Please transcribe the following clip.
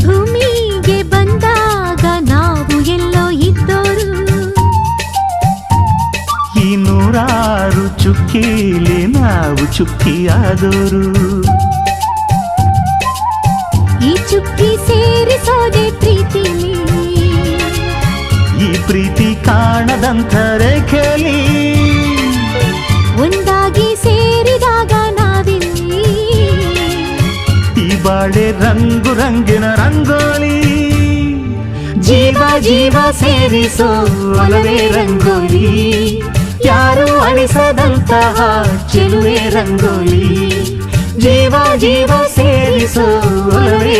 ಭೂಮಿಗೆ ಬಂದಾಗ ನಾವು ಎಲ್ಲೋ ಇದ್ದೋರು, ಈ ನೂರಾರು ಚುಕ್ಕಿಲಿ ನಾವು ಚುಕ್ಕಿಯಾದೋರು. ಈ ಚುಕ್ಕಿ ಸೇರಿಸೋದೆ ಪ್ರೀತಿಲಿ, ಈ ಪ್ರೀತಿ ಕಾಣದಂಥ ರೇಖೆಲಿ ಒಂದಾಗಿ ಸೇರಿದಾಗ ನಾವಿಲ್ಲಿ, ಈ ಬಾಳೆ ರಂಗು ರಂಗಿನ ರಂಗೋಲಿ. ಜೀವ ಜೀವ ಸೇರಿಸೋ ಒಲವೇ ರಂಗೋಲಿ, ಯಾರು ಅಳಿಸದಂತಹ ಚೆಲುವೆ ರಂಗೋಲಿ. ಜೀವ ಜೀವ ಸೇರಿಸೋ ಒಲವೇ